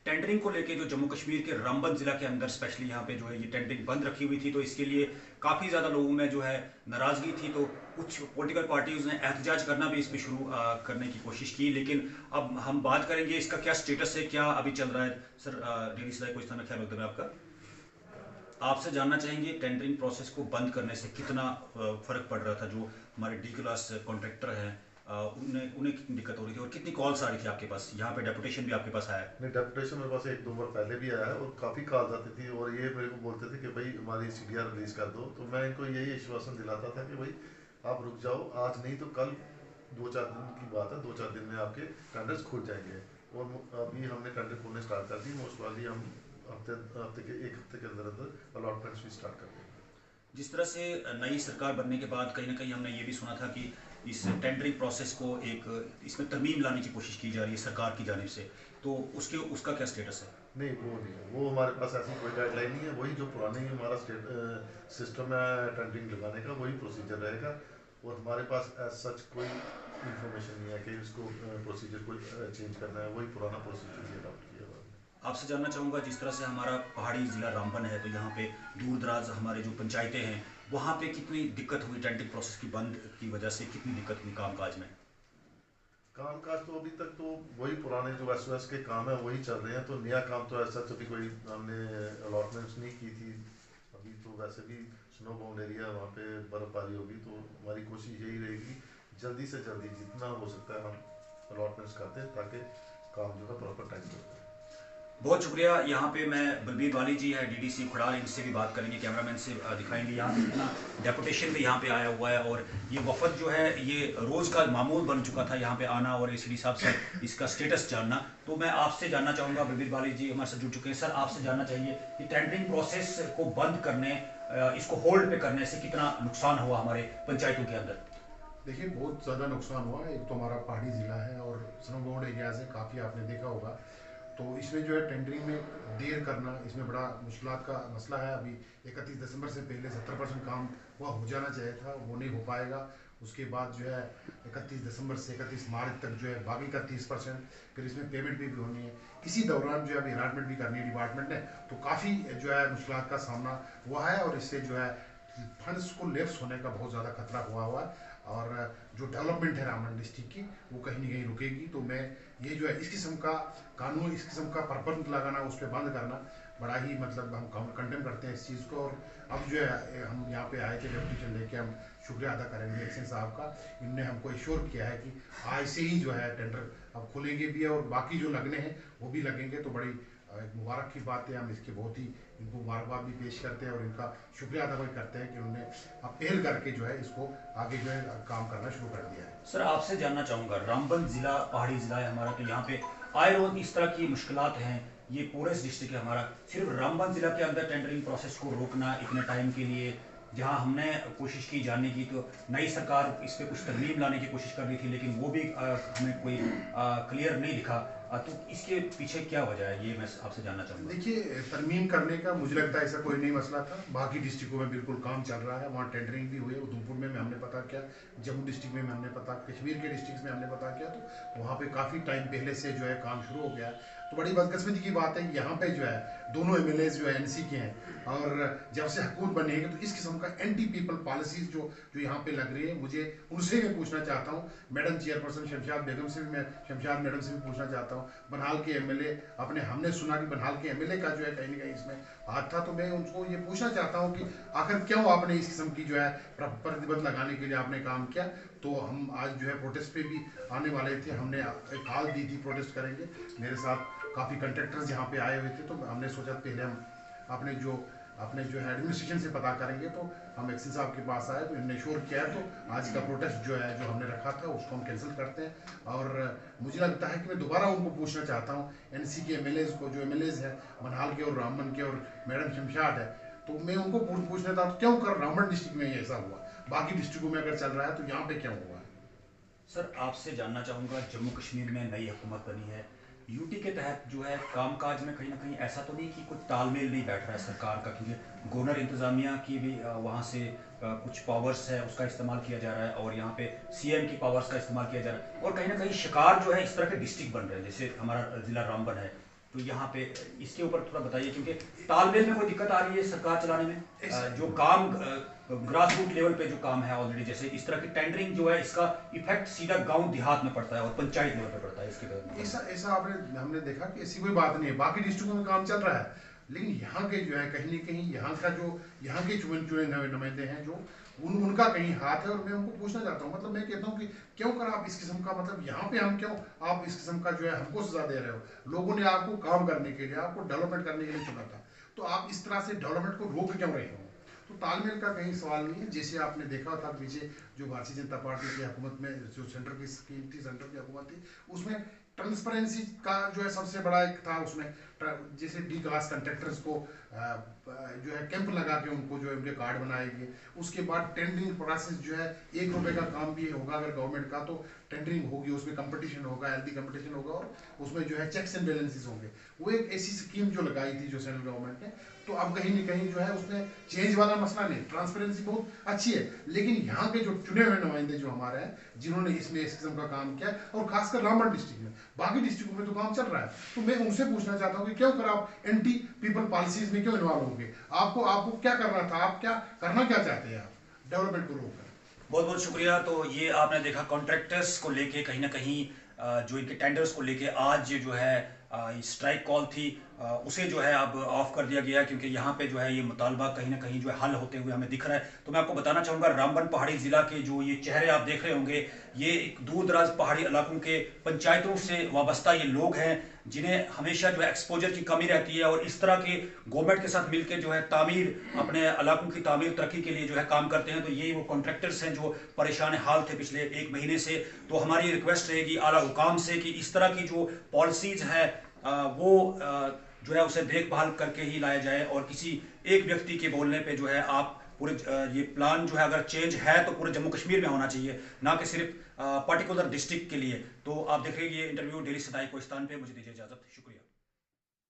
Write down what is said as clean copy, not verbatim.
Tendering को लेके जो जम्मू कश्मीर के रामबन जिला के अंदर स्पेशली यहाँ पे जो है ये टेंडरिंग बंद रखी हुई थी, तो इसके लिए काफ़ी ज़्यादा लोगों में जो है नाराज़गी थी। तो कुछ पॉलिटिकल पार्टीज ने एहतजाज करना भी इस पर शुरू करने की कोशिश की, लेकिन अब हम बात करेंगे इसका क्या स्टेटस है, क्या अभी चल रहा है। सर डीडी साहब को इस तरह ख्याल होता है आपका, आपसे जानना चाहेंगे टेंडरिंग प्रोसेस को बंद करने से कितना फर्क पड़ रहा था। जो हमारे डी क्लास कॉन्ट्रैक्टर हैं उन्हें उन्हें कितनी दिक्कत हो रही थी और कितनी कॉल्स आ रही थी आपके पास। यहाँ पे डेपुटेशन भी आपके पास आया है? नहीं, डेपुटेशन मेरे पास एक दो बार पहले भी आया है और काफ़ी कॉल्स आती थी और ये मेरे को बोलते थे कि भाई हमारी सीडीआर रिलीज कर दो। तो मैं इनको यही आश्वासन दिलाता था कि भाई आप रुक जाओ, आज नहीं तो कल, 2-4 दिन की बात है, 2-4 दिन में आपके टेंडर्स खुल जाएंगे। और अभी हमने टेंडर खोलने स्टार्ट कर दी। मोस्ट वाली हम एक हफ्ते के अंदर अंदर अलॉटमेंट्स भी स्टार्ट कर देंगे। जिस तरह से नई सरकार बनने के बाद कहीं ना कहीं हमने ये भी सुना था कि इस टेंडरिंग प्रोसेस को एक इसमें तरमीम लाने की कोशिश की जा रही है सरकार की जानिब से, तो उसका क्या स्टेटस है? नहीं, वो नहीं है, वो हमारे पास ऐसी कोई गाइडलाइन नहीं है। वही जो पुरानी हमारा सिस्टम है टेंडरिंग लगाने का, वही प्रोसीजर रहेगा। और हमारे पास सच कोई इंफॉर्मेशन नहीं है कि इसको प्रोसीजर कोई चेंज करना है। वही पुराना प्रोसीजर ही अडॉप्ट किया हुआ है। आपसे जानना चाहूँगा, जिस तरह से हमारा पहाड़ी ज़िला रामबन है, तो यहाँ पे दूर दराज हमारे जो पंचायतें हैं वहाँ पे कितनी दिक्कत हुई टेंडरिंग प्रोसेस की बंद की वजह से, कितनी दिक्कत हुई कामकाज में? कामकाज तो अभी तक तो वही पुराने जो एस के काम है वही चल रहे हैं। तो नया काम तो ऐसा अभी कोई हमने अलॉटमेंट्स नहीं की थी। अभी तो वैसे भी स्नो बाउंड एरिया, वहाँ पे बर्फबारी होगी। तो हमारी कोशिश यही रहेगी जल्दी से जल्दी जितना हो सकता है हम अलॉटमेंट्स करते हैं ताकि काम जो है प्रॉपर टाइम पर हो। बहुत शुक्रिया। यहाँ पे मैं बलबीर वाली जी है डीडीसी खुड़ाल, इनसे भी बात करेंगे, कैमरामैन से दिखाएंगे यहाँ पे कितना डेपुटेशन भी यहाँ पे आया हुआ है। और ये वफद जो है ये रोज़ का मामूल बन चुका था यहाँ पे आना और एसीडी साहब से इसका स्टेटस जानना। तो मैं आपसे जानना चाहूँगा, बलबीर वाली जी हमारे साथ जुड़ चुके हैं, सर आपसे जानना चाहिए कि टेंडरिंग प्रोसेस को बंद करने, इसको होल्ड पे करने से कितना नुकसान हुआ हमारे पंचायतों के अंदर? देखिए, बहुत ज़्यादा नुकसान हुआ। एक तो हमारा पहाड़ी ज़िला है और स्नो बाउंड एरिया से काफ़ी आपने देखा होगा। तो इसमें जो है टेंडरिंग में देर करना, इसमें बड़ा मुश्किलात का मसला है। अभी 31 दिसंबर से पहले 70% काम वह हो जाना चाहिए था, वो नहीं हो पाएगा। उसके बाद जो है 31 दिसंबर से 31 मार्च तक जो है बाकी का 30%, फिर इसमें पेमेंट भी होनी है। इसी दौरान जो है अभी अलॉटमेंट भी करनी है डिपार्टमेंट ने। तो काफ़ी जो है मुश्किलात का सामना हुआ है और इससे जो है फंड्स को लेप्स होने का बहुत ज़्यादा खतरा हुआ है। और जो डेवलपमेंट है रामबन डिस्ट्रिक्ट की, वो कहीं ना कहीं रुकेगी। तो मैं ये जो है इस किस्म का कानून, इस किस्म का परपंथ लगाना, उस पर बंद करना बड़ा ही मतलब हम कंडेम करते हैं इस चीज़ को। और अब जो है हम यहाँ पे आए थे डेपुटेशन लेके, हम शुक्रिया अदा करेंगे एक्शन साहब का। इनने हमको एश्योर किया है कि आज से ही जो है टेंडर अब खुलेंगे भी है और बाकी जो लगने हैं वो भी लगेंगे। तो बड़ी एक मुबारक की बात है। हम इसके बहुत ही इनको मुबारकबाद भी पेश करते हैं और इनका शुक्रिया अदा भी करते हैं कि उन्होंने अब पहल करके जो है इसको आगे जो है काम करना शुरू कर दिया है। सर आपसे जानना चाहूँगा, रामबन ज़िला पहाड़ी ज़िला है हमारा, तो यहाँ पे आए रोज इस तरह की मुश्किलात हैं। ये पूरे डिस्ट्रिक्ट है हमारा, सिर्फ रामबन ज़िला के अंदर टेंडरिंग प्रोसेस को रोकना इतने टाइम के लिए, जहाँ हमने कोशिश की जानने की, तो नई सरकार इस पर कुछ तरमीम लाने की कोशिश कर रही थी, लेकिन वो भी हमें कोई क्लियर नहीं दिखा। तो इसके पीछे क्या वजह है, ये मैं आपसे जानना चाहूँगा। देखिए, तरमीम करने का मुझे लगता है ऐसा कोई नहीं मसला था। बाकी डिस्ट्रिक्टों में बिल्कुल काम चल रहा है, वहाँ टेंडरिंग भी हुई है। उधमपुर में हमने पता किया, जम्मू डिस्ट्रिक्ट में हमने पता, कश्मीर के डिस्ट्रिक्ट में हमने पता किया। तो वहाँ पे काफ़ी टाइम पहले से जो है काम शुरू हो गया है। तो बड़ी बदकिस्मती की बात है कि यहाँ पे जो है दोनों एमएलए जो है एनसी के हैं और जब से हुकूमत बनेगी तो इस किस्म का एंटी पीपल पॉलिसीज जो जो यहाँ पे लग रही है, मुझे उनसे मैं पूछना चाहता हूँ। मैडम चेयरपर्सन शमशाद बेगम से भी, मैं शमशाद मैडम से भी पूछना चाहता हूँ। बनहाल के एमएलए, हमने सुना कि बनहाल के एमएलए का जो है कहीं ना कहीं इसमें हाथ था। तो मैं उनको ये पूछना चाहता हूँ कि आखिर क्यों आपने इस किस्म की जो है प्रतिबंध लगाने के लिए आपने काम किया। तो हम आज जो है प्रोटेस्ट पे भी आने वाले थे, हमने एक कॉल दी थी प्रोटेस्ट करेंगे। मेरे साथ काफ़ी कंट्रैक्टर्स यहाँ पे आए हुए थे। तो हमने सोचा पहले हम अपने जो है एडमिनिस्ट्रेशन से पता करेंगे। तो हम एक्शन साहब के पास आए तो इन्होंने श्योर किया है। तो आज का प्रोटेस्ट जो है जो हमने रखा था उसको हम कैंसिल करते हैं। और मुझे लगता है कि मैं दोबारा उनको पूछना चाहता हूँ, एनसी के एमएलएज को, जो एमएलएज हैं बनहाल के और रामबन के और मैडम शमशाद है, तो मैं उनको पूछना था क्यों कर रामबन डिस्ट्रिक्ट में ये ऐसा हुआ, बाकी डिस्ट्रिक्टों में अगर चल रहा है तो यहाँ पे क्यों हुआ है। सर आपसे जानना चाहूँगा, जम्मू कश्मीर में नई हुकूमत बनी है, यूटी के तहत जो है कामकाज में कहीं ना कहीं ऐसा तो नहीं कि कुछ तालमेल नहीं बैठ रहा है सरकार का, क्योंकि गवर्नर इंतज़ामिया की भी वहाँ से कुछ पावर्स है उसका इस्तेमाल किया जा रहा है और यहाँ पे सीएम की पावर्स का इस्तेमाल किया जा रहा है, और कहीं ना कहीं शिकार जो है इस तरह के डिस्ट्रिक्ट बन रहे हैं, जैसे हमारा ज़िला रामबन है। तो यहाँ पे इसके ऊपर थोड़ा बताइए, क्योंकि तालमेल में कोई दिक्कत आ रही है सरकार चलाने में? जो काम ग्रास रूट लेवल पे जो काम है ऑलरेडी, जैसे इस तरह की टेंडरिंग जो है, इसका इफेक्ट सीधा गांव देहात में पड़ता है और पंचायत लेवल पे पड़ता है। इसके बाद ऐसा हमने देखा कि ऐसी कोई बात नहीं है, बाकी डिस्ट्रिक्टों में काम चल रहा है, लेकिन यहाँ के जो है कहीं ना कहीं यहाँ के चुने नुमाइंदे हैं जो उनका कहीं हाथ है। और मैं उनको पूछना चाहता हूँ, मतलब मैं कहता हूँ कि क्यों कर आप इस किस्म का, मतलब यहाँ पे हम क्यों आप इस किस्म का जो है हमको सजा दे रहे हो? लोगों ने आपको काम करने के लिए, आपको डेवलपमेंट करने के लिए चुना था, तो आप इस तरह से डेवलपमेंट को रोक क्यों रहे हो? तो तालमेल का कहीं सवाल नहीं है। जैसे आपने देखा था पीछे जो भारतीय जनता पार्टी की हुकूमत में जो सेंटर की स्कीम थी, सेंटर की हुकूमत थी, उसमें ट्रांसपेरेंसी का जो है सबसे बड़ा एक था। उसमें जैसे डी क्लास कंट्रैक्टर्स को जो है कैंप लगा के उनको जो है उनके कार्ड बनाए गए। उसके बाद टेंडरिंग प्रोसेस जो है, ₹1 का काम भी होगा अगर गवर्नमेंट का, तो टेंडरिंग होगी, उसमें कंपटीशन होगा, हेल्दी कंपटीशन होगा, और उसमें जो है चेक्स एंड बैलेंसेस होंगे। वो एक ऐसी स्कीम जो लगाई थी जो सेंट्रल गवर्नमेंट ने, तो अब कहीं ना कहीं जो है उसमें चेंज वाला मसला नहीं, ट्रांसपेरेंसी बहुत अच्छी है, लेकिन यहाँ के जो चुने हुए नुमाइंदे जो हमारे हैं, जिन्होंने इसमें इस किस्म का काम किया, और खासकर रामबन डिस्ट्रिक्ट में, बाकी डिस्ट्रिक्टों में तो काम चल रहा है, तो मैं उनसे पूछना चाहता हूँ कि क्यों कर आप एंटी पीपल पॉलिसीज में क्यों इन्वॉल्व होंगे? आपको क्या करना था? आप क्या करना चाहते हैं आप डेवलपमेंट को रोककर? बहुत बहुत शुक्रिया। तो ये आपने देखा कॉन्ट्रैक्टर्स को लेके कहीं ना कहीं जो इनके टेंडर्स को लेके आज जो है स्ट्राइक कॉल थी, उसे जो है अब ऑफ कर दिया गया, क्योंकि यहाँ पे जो है ये मुतालबा कहीं ना कहीं जो है हल होते हुए हमें दिख रहा है। तो मैं आपको बताना चाहूँगा, रामबन पहाड़ी ज़िला के जो ये चेहरे आप देख रहे होंगे, ये एक दूर दराज पहाड़ी इलाकों के पंचायतों से वाबस्ता ये लोग हैं, जिन्हें हमेशा जो है एक्सपोजर की कमी रहती है, और इस तरह के गवर्नमेंट के साथ मिलकर जो है अपने इलाकों की तामीर तरक्की के लिए जो है काम करते हैं। तो ये वो कॉन्ट्रैक्टर्स हैं जो परेशान हाल थे पिछले 1 महीने से। तो हमारी रिक्वेस्ट रहेगी आला हुकाम से कि इस तरह की जो पॉलिसीज है वो जो है उसे देखभाल करके ही लाया जाए, और किसी एक व्यक्ति के बोलने पे जो है आप पूरे ये प्लान जो है अगर चेंज है तो पूरे जम्मू कश्मीर में होना चाहिए, ना कि सिर्फ पर्टिकुलर डिस्ट्रिक्ट के लिए। तो आप देख रहे हैं ये इंटरव्यू डेली सदाई पाकिस्तान पे। मुझे दीजिए इजाजत, शुक्रिया।